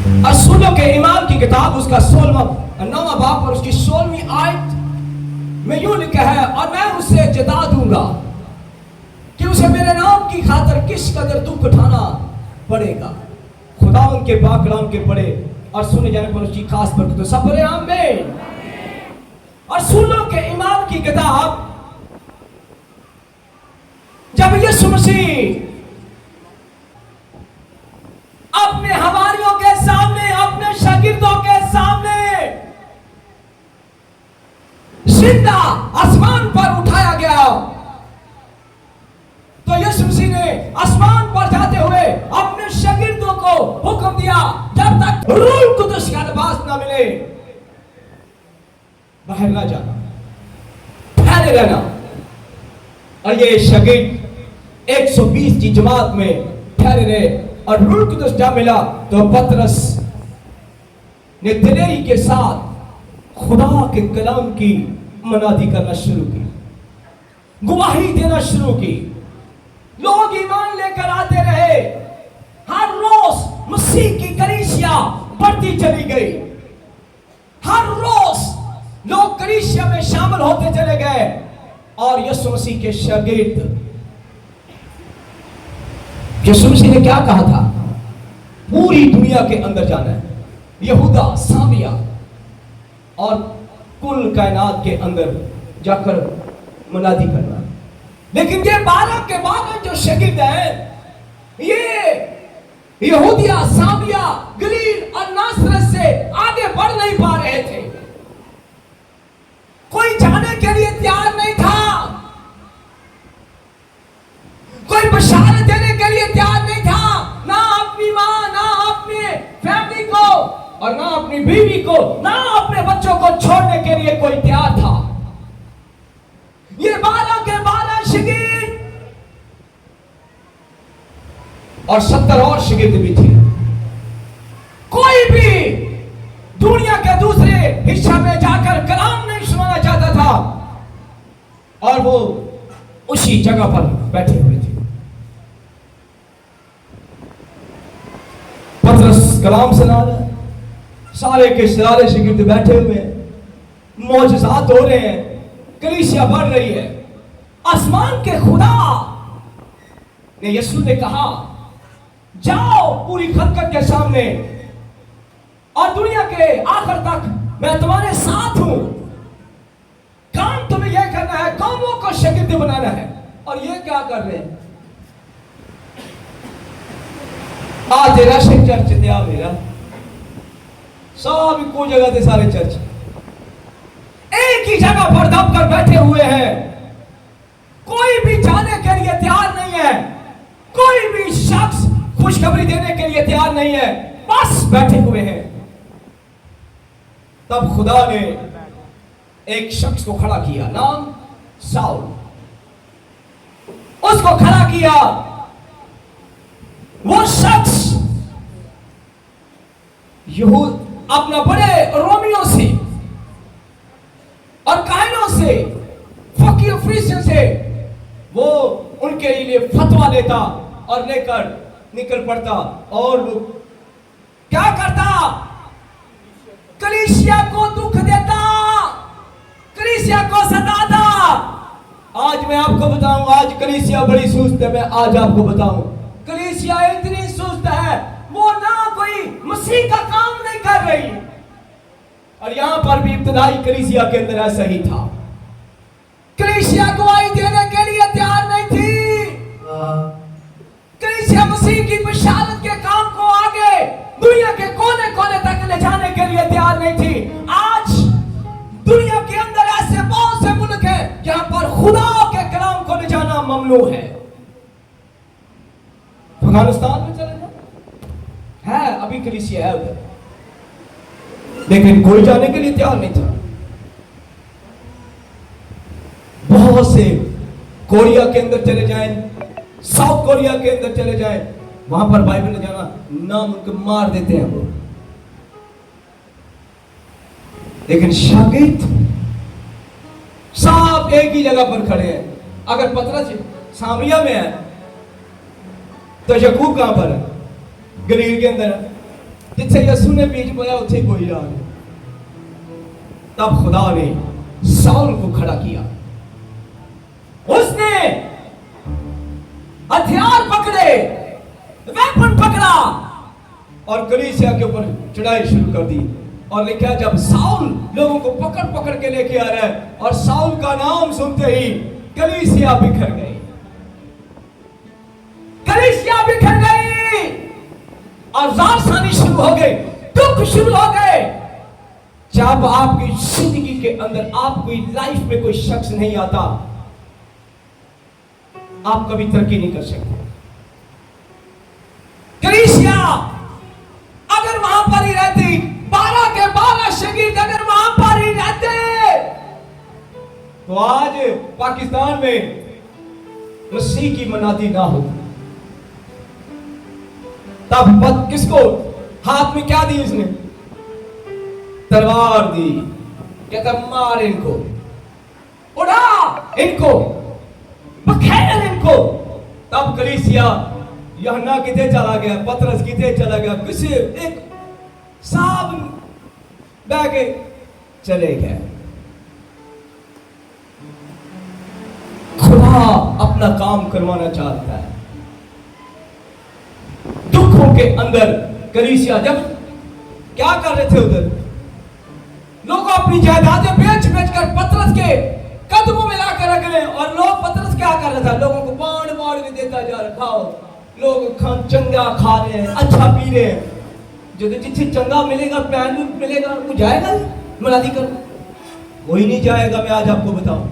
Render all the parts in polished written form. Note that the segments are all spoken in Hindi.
रसूलों के ईमान की किताब उसका 9वां बाब और उसकी 16वीं आयत में यूं लिखा है, और मैं उसे जता दूंगा कि उसे मेरे नाम की खातिर किस कदर दुख उठाना पड़ेगा। खुदा उनके पाक कलाम के पढ़े और सुने जाने पर उसकी खास बरकत हो। सब बोले आमीन। और रसूलों के ईमान की किताब, जब यीशु मसीह अपने हवारियों के सामने, अपने शागिर्दों के सामने जिंदा आसमान पर उठाया गया, तो यीशु मसीह ने आसमान पर जाते हुए अपने शागिर्दों को हुक्म दिया, जब तक रूह कुदस का निवास ना मिले बाहर ना जाना, ठहरे रहना। और ये शागिर्द 120 की जमात में ठहरे रहे और रूह कुदस जब मिला तो पतरस ने दिलेरी के साथ खुदा के कलाम की मनादी करना शुरू की, गवाही देना शुरू की। लोग ईमान लेकर आते रहे, हर रोज मसीह की कलीसिया बढ़ती चली गई, हर रोज लोग कलीसिया में शामिल होते चले गए। और यीशु मसीह के शागिर्द, यीशु मसीह ने क्या कहा था? पूरी दुनिया के अंदर जाना है, यहूदा, सामिया और कुल कायनात के अंदर जाकर मुनादी करना। लेकिन ये 12 के 12 जो शागिर्द हैं, ये यहूदिया, सामिया, गलील और नासरत से आगे बढ़ नहीं पा रहे थे। कोई जाने के लिए तैयार नहीं था, कोई बशारत देने के लिए तैयार नहीं था, ना अपनी मां, ना अपने फैमिली को और ना अपनी बीवी को, ना अपने बच्चों को छोड़ने के लिए कोई तैयार था। ये 12 के 12 शागिर्द और 70 और शागिर्द भी थे। कोई भी दुनिया के दूसरे हिस्सा में जाकर कलाम नहीं सुनाना चाहता था, और वो उसी जगह पर बैठे हुए थे। पतरस कलाम सुना रहा है, सारे के सारे शागिर्द बैठे हुए हैं, मौजज़ात हो रहे हैं, कलीसिया बढ़ रही है। आसमान के खुदा ने, यीशु ने कहा, जाओ पूरी खलकत के सामने और दुनिया के आखिर तक मैं तुम्हारे साथ हूं। काम तुम्हें यह करना है, कौमों को शागिर्द बनाना है। और ये क्या कर रहे हैं? आ तेरा चर्च दिया मेरा, सब को जगह थे, सारे चर्च एक ही जगह पर दबकर बैठे हुए हैं। कोई भी जाने के लिए तैयार नहीं है, कोई भी शख्स खुशखबरी देने के लिए तैयार नहीं है, बस बैठे हुए हैं। तब खुदा ने एक शख्स को खड़ा किया, नाम साउल, उसको खड़ा किया। वो शख्स यहूद अपना बड़े रोमियों से और कायनों से, फकीर फरीसियों से, वो उनके लिए फतवा देता और लेकर निकल पड़ता। और वो क्या करता? कलीसिया को दुख देता, कलीसिया को सताता। आज मैं आपको बताऊं, आज कलीसिया बड़ी सुस्त है। मैं आज आपको बताऊं, कलीसिया इतनी सुस्त है, वो ना कोई मसीह का काम नहीं कर रही। और यहां पर भी इब्तदाई कलीसिया के अंदर ऐसा ही था। कलीसिया गवाही देने के लिए तैयार नहीं थी, कलीसिया मसीह की बशारत के काम को आगे दुनिया के कोने कोने तक ले जाने के लिए तैयार नहीं थी। आज दुनिया के अंदर ऐसे बहुत से मुल्क हैं जहां पर खुदा के कलाम को ले जाना ममनू है। अफगानिस्तान में चले जाओ, है अभी कलीसिया है उधर, लेकिन कोई जाने के लिए तैयार नहीं था। बहुत से कोरिया के अंदर चले जाएं, साउथ कोरिया के अंदर चले जाएं, वहां पर बाइबल ले जाना नाम उनको मार देते हैं वो। लेकिन शागिर्द सब एक ही जगह पर खड़े हैं। अगर पतरस सामरिया में है तो याकूब कहां पर है? गलील के अंदर है। जिथे यसू ने बीज बोया उथे बोई जा रहे। तब खुदा ने साउल को खड़ा किया, उसने हथियार पकड़े, वेपन पकड़ा और कलीसिया के ऊपर चढ़ाई शुरू कर दी। और लिखा जब साउल लोगों को पकड़ पकड़ के लेके आ रहा है और साउल का नाम सुनते ही कलीसिया बिखर गई, कलीसिया बिखर गई और राजधानी शुरू हो गई, दुख शुरू हो गए। जब आपकी जिंदगी के अंदर आपकी लाइफ में कोई शख्स नहीं आता, आप कभी तरक्की नहीं कर सकते। कलीसिया अगर वहां पर ही रहती, 12 के 12 शहीद अगर वहां पर ही रहते, तो आज पाकिस्तान में मसीह की मनादी ना होती। तब किसको हाथ में क्या दी इसने? तलवार दी, कहता मार इनको, उड़ा इनको, बखेर इनको। तब कलीसिया यूहन्ना किथे चला गया, पतरस किथे चला गया, किसी एक साहब बह के चले गए। खुदा अपना काम करवाना चाहता है। दुखों के अंदर कलीसिया जब क्या कर रहे थे, उधर लोग अपनी जायदादें बेच बेच कर पतरस के कदमों में लाकर रख रहे, और लोग पतरस क्या कर रहा था, लोगों को बांट बांट के देता जा रहा। खाओ, लोग चंगा खा रहे हैं, अच्छा पी रहे हैं। जो जिससे चंगा मिलेगा, पैन मिलेगा, वो जाएगा मनादी कर, कोई नहीं जाएगा। मैं आज आपको बताऊं,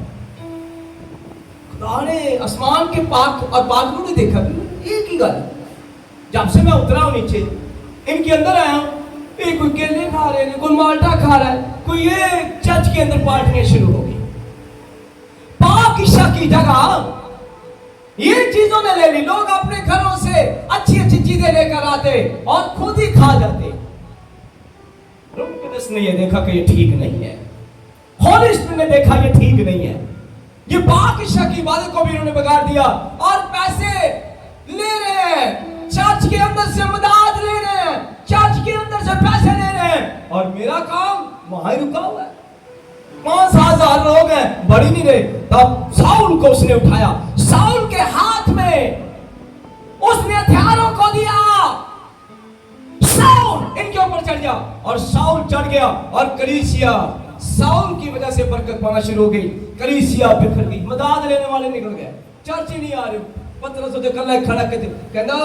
खुदा ने आसमान के पाक और बादलों ने देखा, एक ही गल, जब से मैं उतरा हूं नीचे, इनके अंदर आया हूं, कोई केले खा रहे हैं, कोई माल्टा खा रहा है, कोई ये चर्च के अंदर पार्टियां शुरू हो गई। पाक ईशा की जगह ये चीजों ने ले ली। लोग अपने घरों से अच्छी अच्छी चीजें लेकर आते और खुद ही खा जाते। ने ये देखा कि ये ठीक नहीं है, होली स्पिरिट ने देखा ये ठीक नहीं है, ये पाक ईशा की इबादत को भी इन्होंने बिगाड़ दिया और पैसे ले रहे हैं, चर्च के अंदर से मदद ले रहे हैं, चर्च के अंदर से पैसे ले रहे हैं, और मेरा काम वहां ही रुका हुआ है। 5,000 लोग हैं, बढ़ी नहीं रहे। तब साउल को उसने उठाया, साउल के हाथ में उसने हथियारों को दिया, साउल इनके ऊपर चढ़ गया, और साउल चढ़ गया और कलीसिया साउल की वजह से बरकत पाना शुरू हो गई। कलीसिया बिखर गई, मदद लेने वाले निकल गए, चर्च ही नहीं आ रहे। पतरस तो कल खड़ा के कहना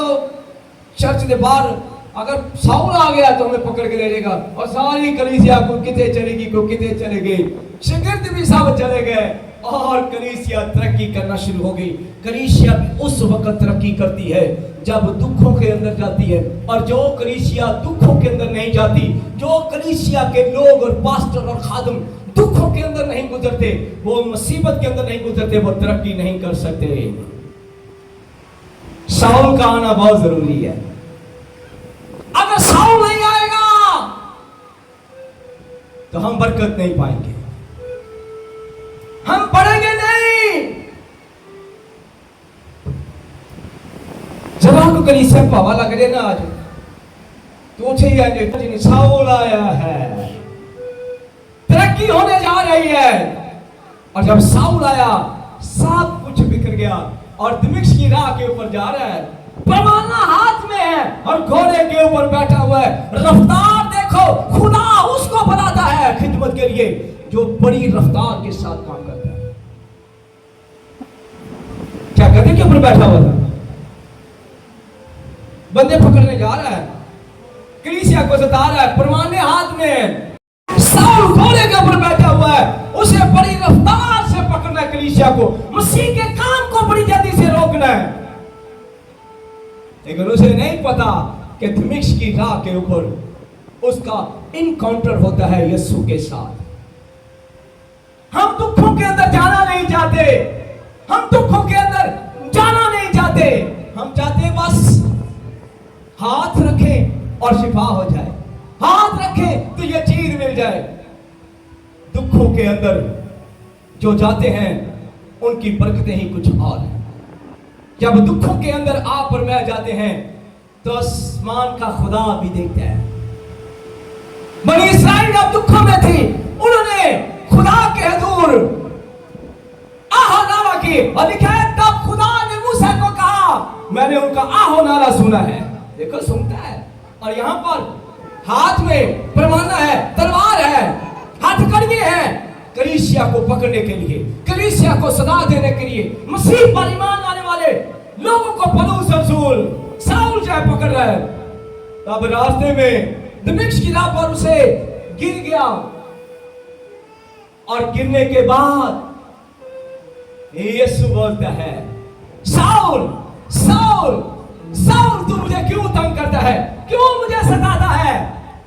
चर्च के बाहर अगर साउल आ गया तो हमें पकड़ के ले जाएगा, और सारी कलीसिया को किते चलेगी, को किते चले गई, शिगिर्द भी सब चले गए और कलीसिया तरक्की करना शुरू हो गई। कलीसिया भी उस वक्त तरक्की करती है जब दुखों के अंदर जाती है, और जो कलीसिया दुखों के अंदर नहीं जाती, जो कलीसिया के लोग और पास्टर और खादम दुखों के अंदर नहीं गुजरते, वो मुसीबत के अंदर नहीं गुजरते, वो तरक्की नहीं कर सकते। साउल का आना बहुत जरूरी है। अगर साउल नहीं आएगा तो हम बरकत नहीं पाएंगे, हम पढ़ेंगे नहीं। जब आपको कलीसिया को हवा लग रही ना आज, तो उठे ही साउल आया है, तरक्की होने जा रही है। और जब साउल आया, सब कुछ बिखर गया और दमिश्क की राह के ऊपर जा रहा है, परवाना हाथ में है और घोड़े के ऊपर बैठा हुआ है। रफ्तार देखो, खुदा उसको बनाता है खिदमत के लिए जो बड़ी रफ्तार के साथ काम करता है। क्या गधे के ऊपर बैठा हुआ था, बंदे पकड़ने जा रहा है, कलीसिया को सता रहा है, परवाने हाथ में है। साउल घोड़े के ऊपर बैठा हुआ है, उसे बड़ी रफ्तार से पकड़ना है कलीसिया को, मसीह के काम को बड़ी जल्दी से रोकना है। लेकिन उसे नहीं पता कि दमिश्क की राह के ऊपर उसका इनकाउंटर होता है यीशु के साथ। हम दुखों के अंदर जाना नहीं चाहते, हम दुखों के अंदर जाना नहीं चाहते, हम चाहते बस हाथ रखें और शिफा हो जाए, हाथ रखें तो ये चीज मिल जाए। दुखों के अंदर जो जाते हैं उनकी बरकतें ही कुछ और हैं। जब दुखों के अंदर आप और मैं जाते हैं तो आसमान का खुदा भी देखता है, बनी इसराइल जब दुखों में थी, उन्होंने खुदा के हजूर आहो नाला की, और लिखा है तब खुदा ने मूसा को कहा, मैंने उनका आहो नाला सुना है। देखो सुनता है, और यहां पर हाथ में परवाना है, तलवार है, हथकड़ियां हैं, कलीसिया को पकड़ने के लिए, कलीसिया को सदा देने के लिए, मसीह पर ईमान लाने वाले लोगों को पौलुस रसूल शाऊल जो है पकड़ रहा है। तब रास्ते में दमिश्क की राह पर उसे गिर गया, और गिरने के बाद यीशु बोलता है, शाऊल शाऊल शाऊल तू मुझे क्यों तंग करता है, क्यों मुझे सताता है?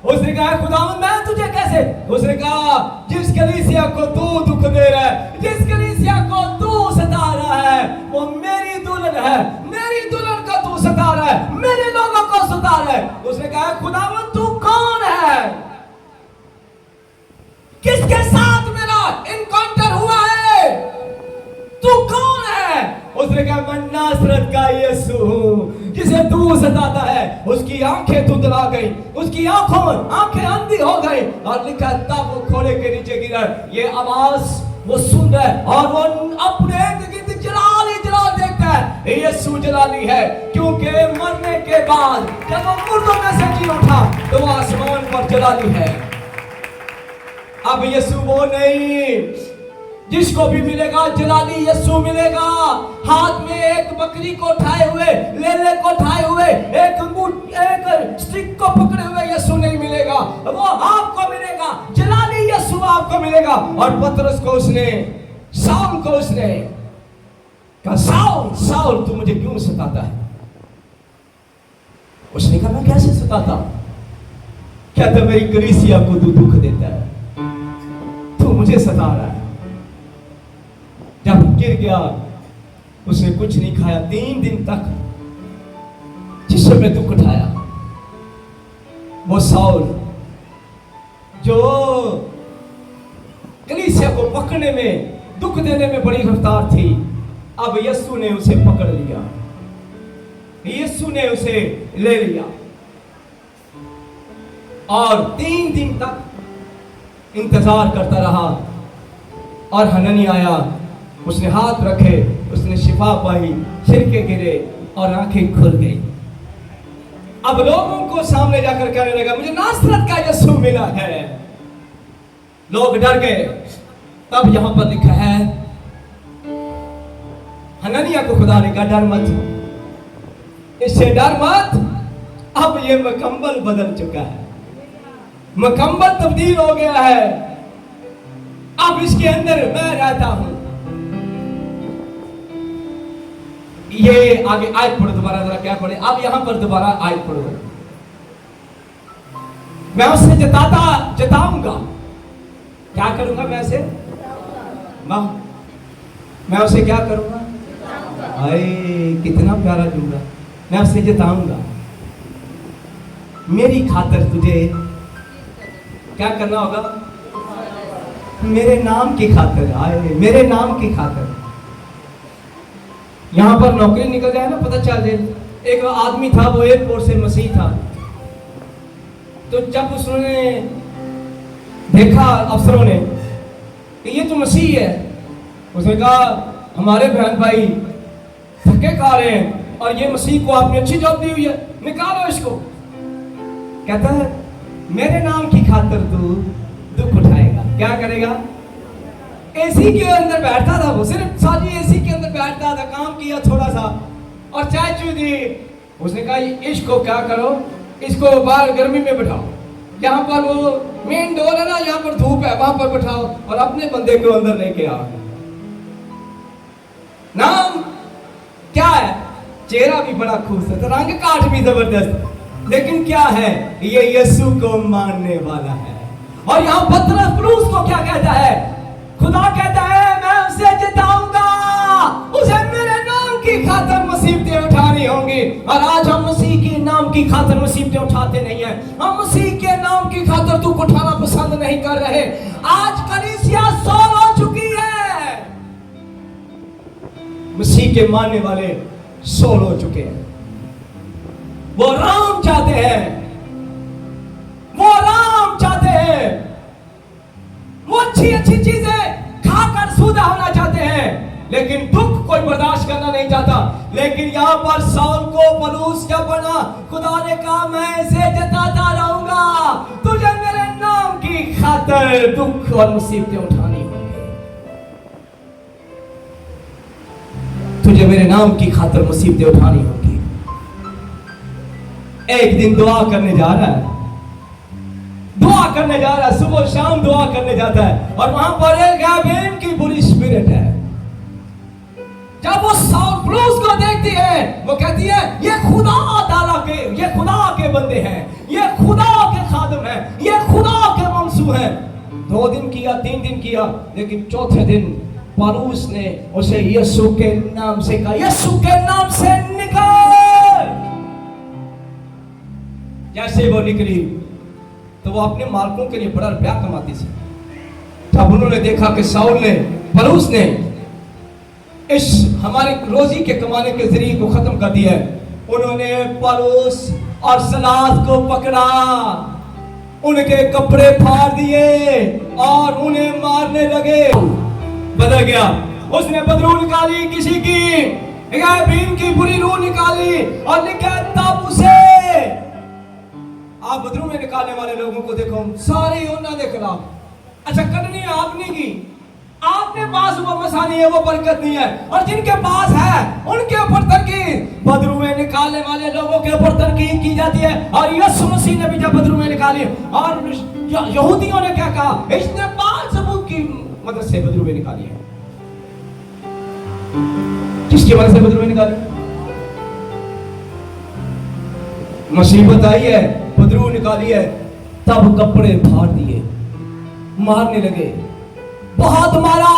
उसने कहा खुदावंद मैं तुझे कैसे? उसने कहा जिस कलीसिया को तू दुख दे रहा है, जिस कलीसिया को तू सता रहा है, वो मेरी दुल्हन है, मेरी दुल्हन को तू सता रहा है, मेरे लोगों को सता रहा है। उसने कहा खुदावंद तू कौन है, किसके साथ मेरा इनकाउंटर हुआ है, तू कौन है? उसने कहा मैं नासरत का यीशु हूं जिसे तू सताता है। उसकी आंखें धुंधला गई, उसकी आंखें अंधी हो गई, और लिखा तब वो घोड़े के नीचे गिरा। ये आवाज वो सुन रहा है, और वो अपने इर्द-गिर्द जलाल देखता है। यीशु जलाली है, क्योंकि मरने के बाद जब वो मुर्दों में से जी उठा तो वो आसमान पर जलाली है। अब यीशु वो नहीं जिसको भी मिलेगा जलाली यीशु मिलेगा। हाथ में एक बकरी को उठाए हुए, लेले को उठाए हुए, एक स्टिक को पकड़े हुए यीशु नहीं मिलेगा, वो आपको मिलेगा, जलाली यीशु आपको मिलेगा। और पतरस को उसने, शाऊल को उसने कहा शाऊल शाऊल तू मुझे क्यों सताता है? उसने कहा मैं कैसे सताता? क्या तो मेरी कलीसिया को तू दुख देता है, तू मुझे सता रहा है। जब गिर गया उसने कुछ नहीं खाया 3 दिन तक, जिस समय दुख उठाया वो शाऊल जो कलीसिया को पकड़ने में, दुख देने में बड़ी रफ्तार थी, अब यीशु ने उसे पकड़ लिया, यीशु ने उसे ले लिया, और 3 दिन तक इंतजार करता रहा। और हननी आया, उसने हाथ रखे, उसने शिफा पाई, छिड़के गिरे और आंखें खुल गई। अब लोगों को सामने जाकर कहने लगा मुझे नासरत का यीशु मिला है। लोग डर गए। तब यहां पर लिखा है हननिया को खुदा ने कहा डर मत, इससे डर मत, अब ये मुकम्मल बदल चुका है, मुकम्मल तब्दील हो गया है, अब इसके अंदर मैं रहता हूं। ये आगे आयत पढ़ो दोबारा, जरा क्या पढ़े, अब यहां पर दोबारा आयत पढ़ो। मैं उससे जताऊंगा, क्या करूंगा? मैं उसे मैं उसे क्या करूंगा? अरे कितना प्यारा जुमला, मैं उसे जताऊंगा। मेरी खातिर तुझे क्या करना होगा? मेरे नाम की खातिर, आए मेरे नाम की खातिर। यहां पर नौकरी निकल जाए ना, पता चल जाए। एक आदमी था, वो एयरपोर्ट से मसीह था, तो जब उसने देखा अफसरों ने कि ये तो मसीह है, उसने कहा हमारे बहन भाई धक्के खा रहे हैं और ये मसीह को आपने अच्छी जॉब दी हुई है, निकालो इसको। कहता है मेरे नाम की खातिर तू दुख उठाएगा, क्या करेगा? एसी के अंदर बैठता था वो, सिर्फ साजी एसी के अंदर बैठता था, काम किया थोड़ा सा और चाय चू दी। उसने कहा इसको क्या करो, इसको बाहर गर्मी में बिठाओ, यहाँ पर वो मेन डोर है ना, यहाँ पर धूप है, वहां पर बिठाओ और अपने बंदे को अंदर लेके आओ। नाम क्या है? चेहरा भी बड़ा खूबसूरत, रंग काट भी जबरदस्त, लेकिन क्या है? ये यीशु को मानने वाला है। और यहाँ पतरस को क्या कहता है? खुदा कहता है मैं उसे जिताऊंगा, उसे मेरे नाम की खातिर मुसीबतें उठानी होंगी। और आज हम मसीह के नाम की खातिर मुसीबतें उठाते नहीं हैं, हम मसीह के नाम की खातिर दुख उठाना पसंद नहीं कर रहे। आज कलीसिया सोल हो चुकी है, मसीह के मानने वाले सोल हो चुके हैं। वो राम चाहते हैं, वो राम चाहते अच्छी चीजें खाकर सूदा होना चाहते हैं, लेकिन दुख कोई बर्दाश्त करना नहीं चाहता। लेकिन यहाँ पर साउल को पलूस क्या बना, खुदा ने कहा मैं इसे जताता रहूंगा, तुझे मेरे नाम की खातिर दुख और मुसीबतें उठानी होंगी, तुझे मेरे नाम की खातिर मुसीबतें उठानी होंगी। एक दिन दुआ करने जा रहा है, दुआ करने जा रहा है, सुबह शाम दुआ करने जाता है, और वहां पर एक गायबीन की बुरी स्पिरिट है। जब वो साउल पलूस को देखती है, वो कहती है ये खुदा ताला के, ये खुदा के बंदे हैं, ये खुदा के खादिम हैं, ये खुदा के मंसूब हैं। 2 दिन किया, 3 दिन किया, लेकिन चौथे दिन पलूस ने उसे यीशु के नाम से कहा, यीशु के नाम से निकल। जैसे वो निकली तो वो अपने मालकों के लिए बड़ा रुपया कमाती थी। तब उन्होंने देखा कि साउल ने, पलूस ने इस हमारे रोजी के कमाने के जरिए को खत्म कर दिया है। उन्होंने पलूस और सलास को पकड़ा, उनके कपड़े फाड़ दिए और उन्हें मारने लगे। बदल गया, उसने बदरू निकाली, किसी की गायबीन की बुरी रूह निकाली और लिखा तब उसे, आप बदरू में निकालने वाले लोगों को देखो, सारे योना के खिलाफ। अच्छा करनी आपने की, आपने पास वो मसा नहीं है, वो बरकत नहीं है, और जिनके पास है उनके ऊपर तनकीद, बदरू में निकालने वाले लोगों के ऊपर तनकीद की जाती है। और यीशु मसीह ने भी जब बदरू में निकाली, और यहूदियों ने क्या कहा, इसने 5 सबूत की मदद से बदरू में निकाली है। किसकी मदद से बदरू में निकाली? मुसीबत आई है, बदरू निकाली है, तब कपड़े फाड़ दिए, मारने लगे, बहुत मारा।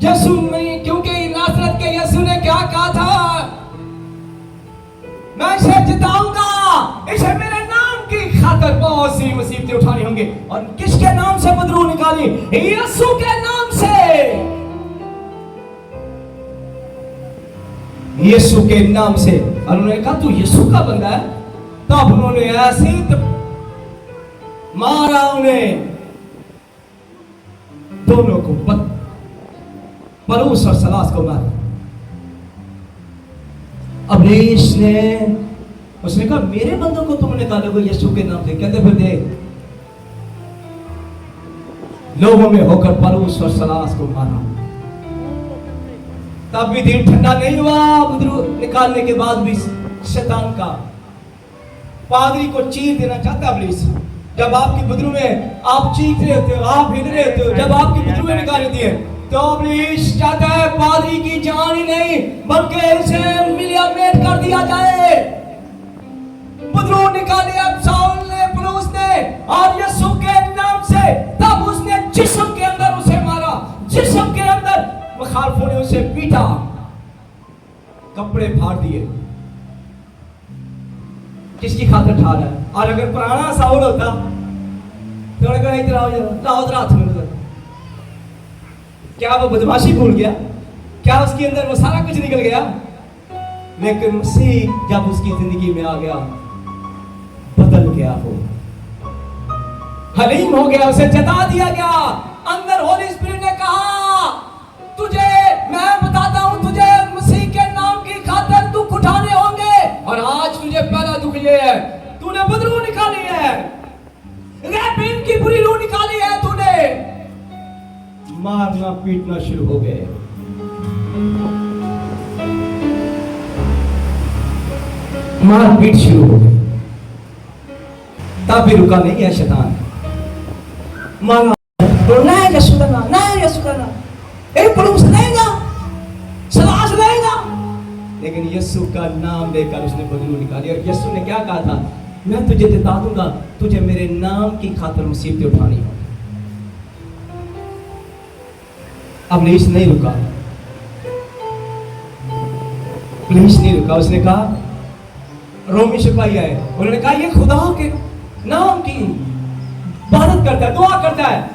यीशु में, क्योंकि नासरत के यीशु ने क्या कहा था, मैं इसे जिताऊंगा, इसे मेरे नाम की खातिर बहुत सी मुसीबतें उठानी होंगी। और किसके नाम से बदरू निकाली? यीशु के नाम से, यीशु के नाम से। और उन्होंने कहा तू यीशु का बंदा है, तब उन्होंने ऐसे मारा उन्हें, दोनों को, पलूस और सलास को मारा। अब्लीस ने, उसने कहा मेरे बंदों को तुम निकालोगे यीशु के नाम से? कहते फिर देख, लोगों में होकर पलूस और सलास को मारा। तब भी दिन ठंडा नहीं हुआ, बदरू निकालने के बाद भी शैतान का पादरी को चीर देना चाहता अब्लीस। जब आपकी बदरू में आप चीख रहे होते हो, आप हिल रहे होते हो, जब आपकी बदरू में निकाल देती है, तो अब्लीस चाहता है पादरी की जान ही नहीं बल्कि इसे मिलियामेट कर दिया जाए। बदरू निकाली अब साउल ने, पलूस ने, और यीशु के नाम से। तब उसने जिस्म के अंदर उसे मारा, जिस्म के अंदर मुखालफों ने उसे पीटा, कपड़े फाड़ दिए। किसकी खातिर ठाड़ है? और अगर पुराना साउल होता तो इधर आओ जरा हाथ में, क्या वो बदमाशी भूल गया? क्या उसके अंदर वो सारा कुछ निकल गया? लेकिन मसीह जब उसकी जिंदगी में आ गया, बदल गया, वो हलीम हो गया, उसे जता दिया गया। अंदर होली स्पिरिट ने कहा तुझे मैं बताता हूं, तुझे मसीह के नाम की खातिर दुख उठाने होंगे। और आज तुझे पहला दुख ये है, तूने बदरू निकाली है, गायबीन की बुरी रूह निकाली है, तूने मारना पीटना शुरू हो गए। मार पीट शुरू हो गई। तब भी रुका नहीं है शैतान, मारा तो ना यीशु का नाम, ना यीशु का नाम, एक पड़ोस लेगा, सलास लेगा, लेकिन यीशु का नाम लेकर उसने बदलू निकाली। और यीशु ने क्या कहा था, मैं तुझे जिता दूंगा, तुझे मेरे नाम की खातिर मुसीबतें उठानी होगी। अब लीस नहीं रुका, लीस नहीं रुका। उसने कहा, रोमी सिपाही आए, उन्होंने कहा ये खुदा के नाम की इबादत करता है, दुआ करता है।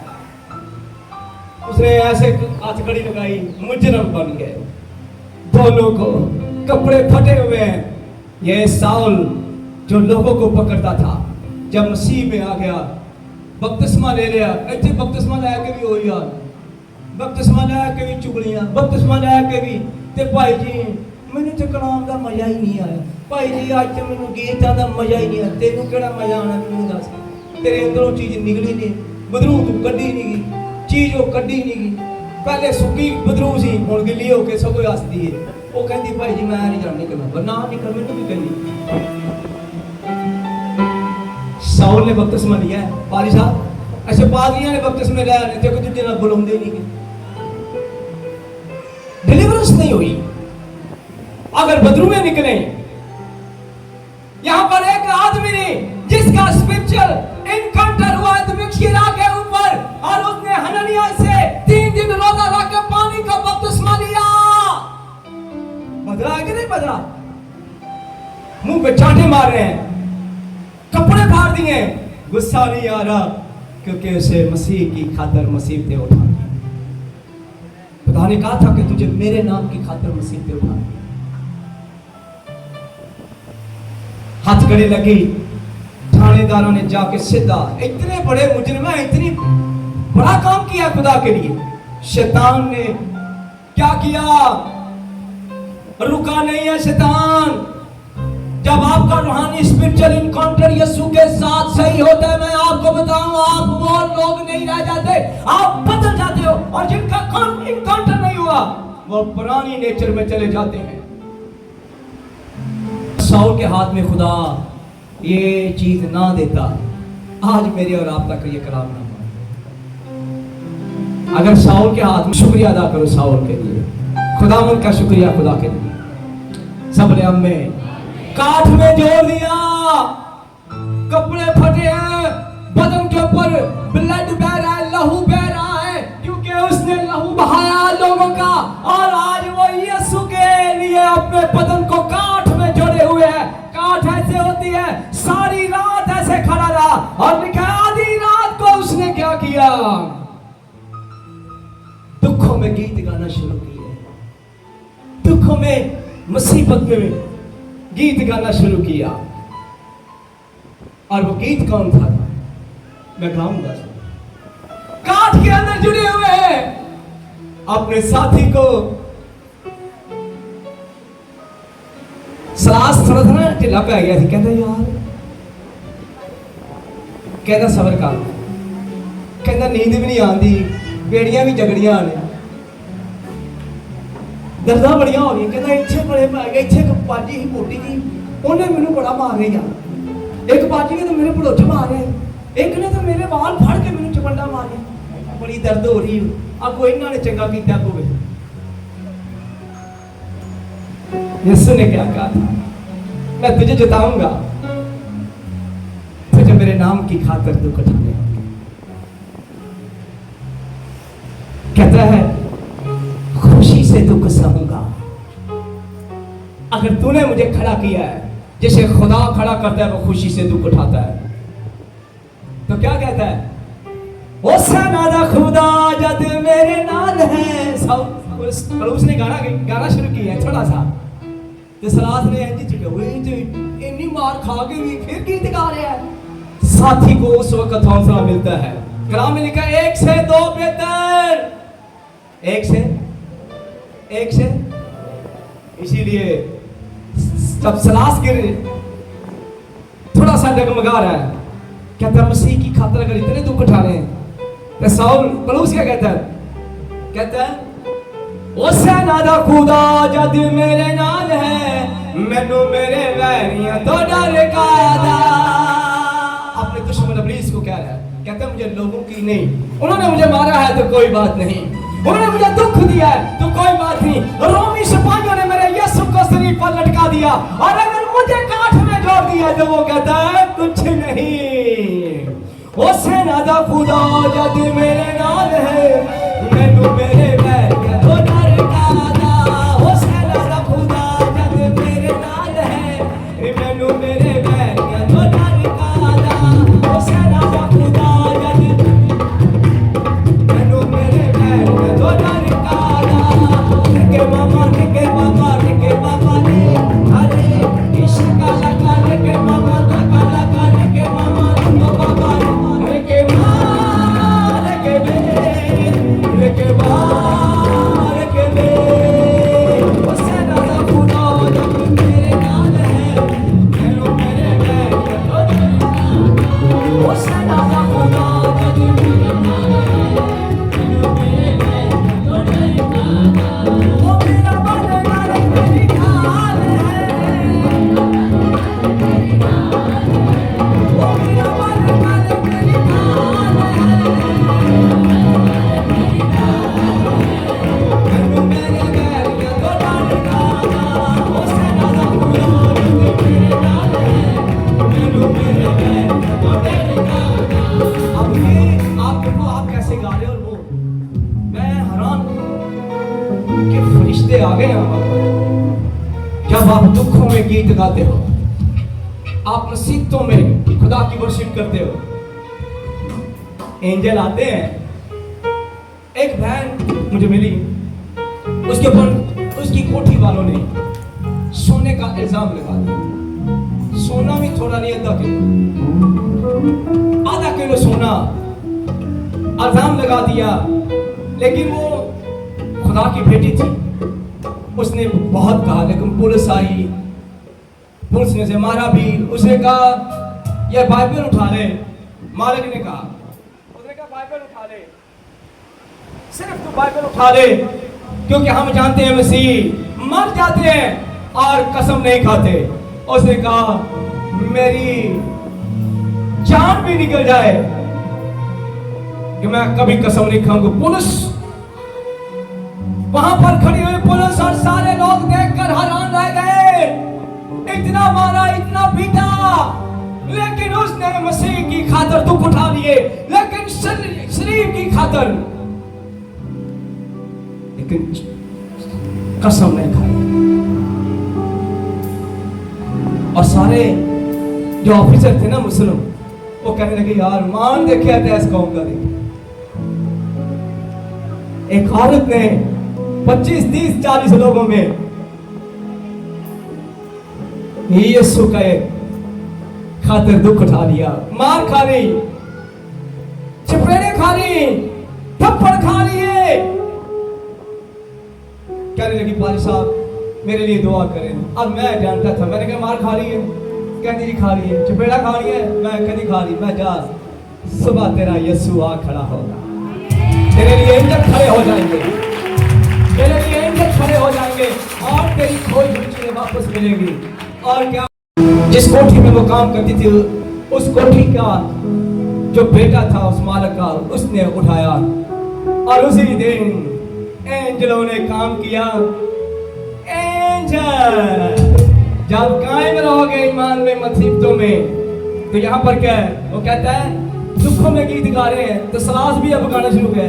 उसने ऐसे हथकड़ी लगाई, मुजरम बन गए। दोनों को कपड़े फटे हुए हैं। ये साउल जो लोगों को पकड़ता था, जब मसीह में आ गया बपतिस्मा ले लिया, इतने बपतिस्मा लैके भी वही हाल, बपतिस्मा लैके भी चुगलियां, बपतिस्मा लैके भी ते भाई जी मैंने तो कलाम का मजा ही नहीं आया, भाई जी अज तो मैंने गीतां का मजा ही नहीं आया। तेनू केड़ा मजा आना मैनू दस, तेरे अंदरों चीज निकली नहीं, बदरू तू कड्डी नहीं गई, चीज वो कड्डी नहीं गई। पहले सुक्की बदरू सी, हुण गिल्ली होके सगों हसदी है। वो कहती भाई जी मैं नहीं जाननी कि ना निकल, मैनू भी कहती। साउल ने बपतिस्मा लिया है, पारी साहब ऐसे पादरियां ने बपतिस्मा लिया, नहीं तो एक दूसरे नाल बुलाउंदे नहीं, डिलीवरेंस नहीं हुई। अगर बदरूएं निकले, यहां पर एक आदमी ने जिसका स्पिरिचुअल एनकाउंटर हुआ है दमिश्किया के ऊपर, और उसने हननिया से 3 दिन रोजा रख के पानी का बपतिस्मा लिया। बदला है कि नहीं बदला? मुंह पे चांटे मार रहे हैं, कपड़े फाड़ दिए, गुस्सा नहीं आ रहा क्योंकि उसे मसीह की खातिर मुसीबतें उठानी। खुदा ने कहा था कि तुझे मेरे नाम की खातिर मुसीबतें उठानी। हाथ गले लगी, थानेदारों ने जाके सीधा, इतने बड़े मुजरिम हैं, इतनी बड़ा काम किया खुदा के लिए। शैतान ने क्या किया? रुका नहीं है शैतान। जब आपका रूहानी स्पिरिचुअल इनकाउंटर यीशु के साथ सही होता है, मैं आपको बताऊं, आप वो लोग नहीं रह जाते, आप बदल जाते हो। और जिनका इनकाउंटर नहीं हुआ वो पुरानी नेचर में चले जाते हैं। साउल के हाथ में खुदा ये चीज ना देता, आज मेरे और आप तक ये कलाम ना हो। अगर साउल के हाथ में, शुक्रिया अदा करो साउल के लिए, खुदावंद का शुक्रिया खुदा के लिए। सब ने हमें काठ में जोड़ दिया, कपड़े फटे हैं, बदन के ऊपर ब्लड बह रहा है, लहू बह रहा है, क्योंकि उसने लहू बहाया लोगों का। और आज वो यीशु के लिए अपने बदन को काठ में जोड़े हुए है। काठ ऐसे होती है, सारी रात ऐसे खड़ा रहा, और लिखा आधी रात को उसने क्या किया? दुखों में गीत गाना शुरू किया, दुखों में, मुसीबत में गीत गाना शुरू किया। और वो गीत कौन था? मैं गाऊंगा। काठ के अंदर जुड़े हुए हैं, अपने साथी को सांस थोड़ा थोड़ा ढिला पै गया थी, कहता यार, कहता सबर कर, कहता नींद भी नहीं आती, बेड़ियां भी जगड़ियां ने, दर्दां बड़ियां हो रही, कहता इत्थे बड़े पै गए, इत्थे एक पाजी ही मोटी जी, उन्हें मैनू बड़ा मार रही यार, एक पाजी ने तो मेरे भड़ोच मारे, एक ने तो मेरे बाल फड़ के मैनू चपंडा मारे, बड़ी दर्द हो रही। अब कोई इन्होंने चंगा किया को, यीशु ने क्या कहा था? मैं तुझे जिताऊंगा, तुझे मेरे नाम की खातिर दुख उठाने होंगे। कहता है खुशी से दुख सहूंगा। अगर तूने मुझे खड़ा किया है, जैसे खुदा खड़ा करता है वो खुशी से दुख उठाता है, तो क्या कहता है? ओ सनादा खुदा जद मेरे नाल है। उसने गाना शुरू किया है थोड़ा सा, तो सलास ने इंज चुके हुए, इतनी मार खा के भी फिर गीत गा रहा है। साथी को उस वक्त हौसला मिलता है। कलाम में लिखा 1 से 2 बेहतर, 1 से इसीलिए जब सलास गिर थोड़ा सा डगमगा रहा है, कहता है मसीह की खातिर अगर इतने दुख उठा रहे हैं, तो साउल पलूस क्या कहता है? कहता है ओ सनादा खुदा जद मेरे नाल है, मैनू मेरे वैरियां तो डर कादा। अपने दुश्मन इब्लीस को कह रहा है, कहता है मुझे लोगों की नहीं, उन्होंने मुझे मारा है तो कोई बात नहीं, उन्होंने मुझे दुख दिया है तो कोई बात नहीं, रोमी सिपाहियों ने मेरे यीशु को शरीर पर लटका दिया, और अगर मुझे काठ में जोड़ दिया तो वो कहता है कुछ नहीं। ओ सनादा खुदा जद मेरे नाल है, मैनू मेरे वैरियां तो डर कादा। ओ सनादा खुदा जद मेरे नाल है, मैनू मेरे वैरियां तो डर कादा। ओ सनादा खुदा जद मैनू मेरे वैरियां तो डर कादा। निके बाबा ने अरे इश्क का लगा, निके मामा का लगा, निके मामा तो बाबा ने के से गा रहे और वो मैं हैरान कि फरिश्ते आ गए यहाँ पर। जब आप दुखों में गीत गाते हो, आप मुसीबतों में खुदा की वर्शिप करते हो, एंजल आते हैं। एक बहन मुझे मिली, उसके ऊपर उसकी कोठी वालों ने सोने का इल्जाम लगा दिया। सोना भी थोड़ा नहीं, आधा किलो सोना इल्जाम लगा दिया। लेकिन वो खुदा की बेटी थी, उसने बहुत कहा, लेकिन पुलिस आई, पुलिस ने से मारा भी। उसने कहा यह बाइबल उठा ले। मालिक ने कहा, उसने कहा बाइबल उठा ले, सिर्फ तू बाइबल उठा ले, क्योंकि हम जानते हैं मसीह मर जाते हैं और कसम नहीं खाते। उसने कहा मेरी जान भी निकल जाए कि मैं कभी कसम नहीं खाऊंगा। पुलिस वहां पर खड़ी हुई पुलिस और सारे लोग देखकर हैरान रह गए। इतना मारा, इतना पीटा, लेकिन उसने मसीह की खातर दुख उठा लिए, लेकिन शरीर की खातर, लेकिन कसम नहीं खाई। और सारे जो ऑफिसर थे ना मुस्लिम, वो कहने लगे यार मान देखे ऐसा कौन करे। एक औरत ने 25, 30, 40 लोगों में यीशु का खातिर दुख उठा लिया। मार खा ली, चपेड़े खा ली, थप्पड़ खा लिए। कहने लगी पाली साहब मेरे लिए दुआ करें। अब मैं जानता था, मैंने कहा मार खा ली है, कहती जी खा ली है, चपेड़ा खा ली है, मैं कहती खा ली। मैं जा, सुबह तेरा यीशु आ खड़ा होगा, तेरे लिए एंजल खड़े हो जाएंगे, तेरे लिए एंजल खड़े हो जाएंगे और तेरी खोई हुई चीजें वापस मिलेंगी। और क्या, जिस कोठी में वो काम करती थी, उस कोठी का जो बेटा था उस मालिक का, उसने उठाया और उसी दिन एंजलों ने काम किया। एंजल जब कायम रहोगे ईमान में, मुसीबतों में, तो यहाँ पर क्या है, वो कहता है दुखों में गीत गा रहे हैं तो सलास भी अब गाना शुरू है।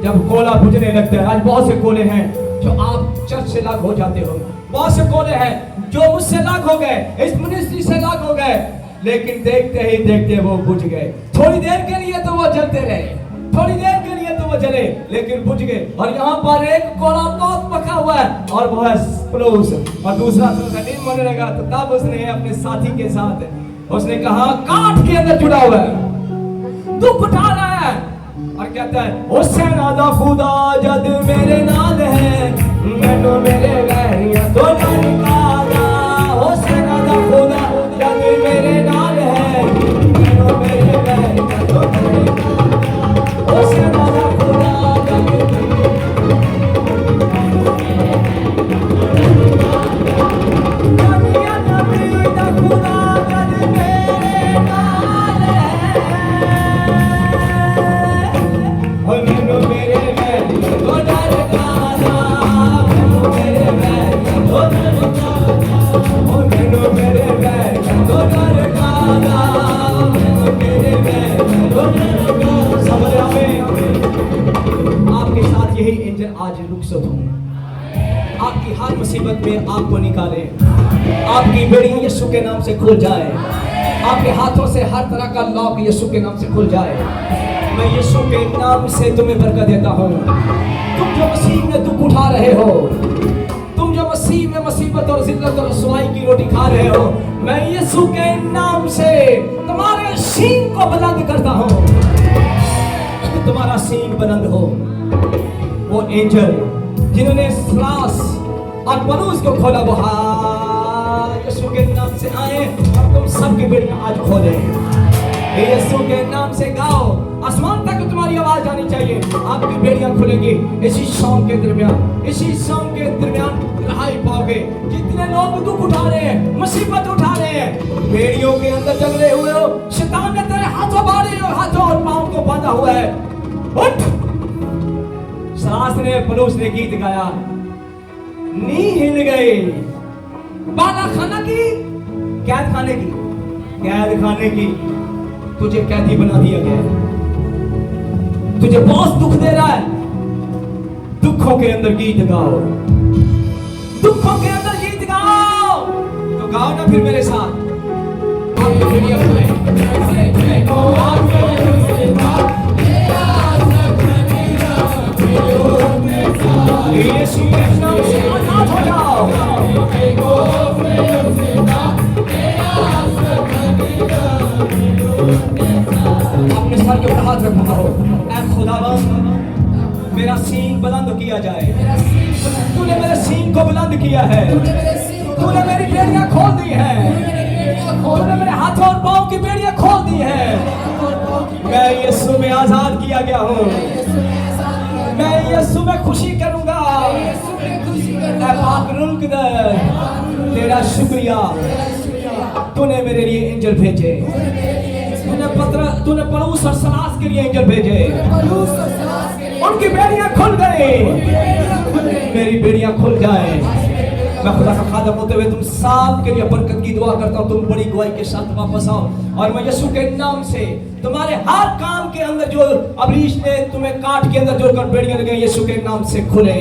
जब कोला बुझने लगता है, आज बहुत से कोले हैं जो आप चर्च से लाख हो जाते हो, बहुत से कोले हैं जो मुझसे लाख हो गए, इस मिनिस्ट्री से लाख हो गए, लेकिन देखते ही देखते वो बुझ गए। थोड़ी देर के लिए तो वो जलते रहे, थोड़ी देर के लिए तो वो जले, लेकिन बुझ गए। और यहाँ पर एक कोला बहुत पका हुआ है और वो है पड़ोस, और दूसरा तो नहीं मरने लगा। तो तब उसने अपने साथी के साथ उसने कहा काठ के अंदर जुड़ा हुआ है, दुख उठा रहा है, और कहता है हुसैन दा खुदा जद मेरे नाल है, मैनू मेरे वैरियां तो निकाला। हुसैन दा खुदा जद मेरे नाल है, मैनू मेरे वैरियां तो निकाला। हुसैन दा खुदा आपके साथ यही एंजल आज रुखसत हो, आपकी हर मुसीबत में आपको निकाले, आपकी बेड़ियां यीशु के नाम से खुल जाए, आपके हाथों से हर तरह का लॉक यीशु के नाम से खुल जाए। मैं यीशु के नाम से तुम्हें बरकत देता हूँ। तुम जो मसीह में दुख उठा रहे हो, तुम जो मसीह में मुसीबत और जिल्लत और रसवाई की रोटी खा रहे हो, मैं यीशु के नाम से तुम्हारे सींग को बुलंद करता हूँ, तुम्हारा सींग बुलंद हो। वो एंजल जिन्होंने सलास और परूस को खोला, वो यीशु के नाम से आए और तुम सबकी बेड़ियां आज खोले। यीशु के नाम से गाओ, आसमान तक तुम्हारी आवाज आनी चाहिए, आपकी बेड़ियां खुलेंगी। इसी सॉन्ग के दरमियान, इसी सॉन्ग के दरमियान रहाई पाओगे। जितने लोग दुख उठा रहे हैं, मुसीबत उठा रहे हैं, बेड़ियों के अंदर जगले हुए हो, शैतान ने तेरे हाथों बांधे और हाथों और पांव को बांधा हुआ है, उठ। सलास ने पलूस ने गीत गाया, नी हिल गए बाला खाना की, कैद खाने की, कैद खाने की, तुझे कैदी बना दिया गया। तुझे बहुत दुख दे रहा है, दुखों के अंदर गीत गाओ, दुखों के अंदर गीत गाओ। तो गाओ ना फिर मेरे साथ। यीशु के नाम से आजाद हो जाओ। अपने सर के ऊपर हाथ रखो। ऐ खुदावंद, मेरा सीन बुलंद किया जाए। तूने मेरे सीन को बुलंद किया है, तूने मेरी बेड़ियां खोल दी है, तूने मेरे हाथों और पांव की बेड़ियां खोल दी है। मैं यीशु में आजाद किया गया हूँ, मैं यीशु में खुशी करूंगा। ऐ पाक रूह कुद्दूस, तेरा शुक्रिया, तूने मेरे लिए एंजल भेजे, तूने पलूस और सलास के लिए एंजल भेजे, उनकी बेड़ियां खुल गई, मेरी बेड़ियां खुल जाए। मैं खुदा का खादम होते हुए तुम सब के लिए बरकत की दुआ करता हूँ, तुम बड़ी गवाही के साथ वापस आओ। और मैं यीशु के नाम से तुम्हारे हर काम के अंदर जो अबलीश ने तुम्हें काट के अंदर जो बेड़ियां लगे, यीशु के नाम से खुले।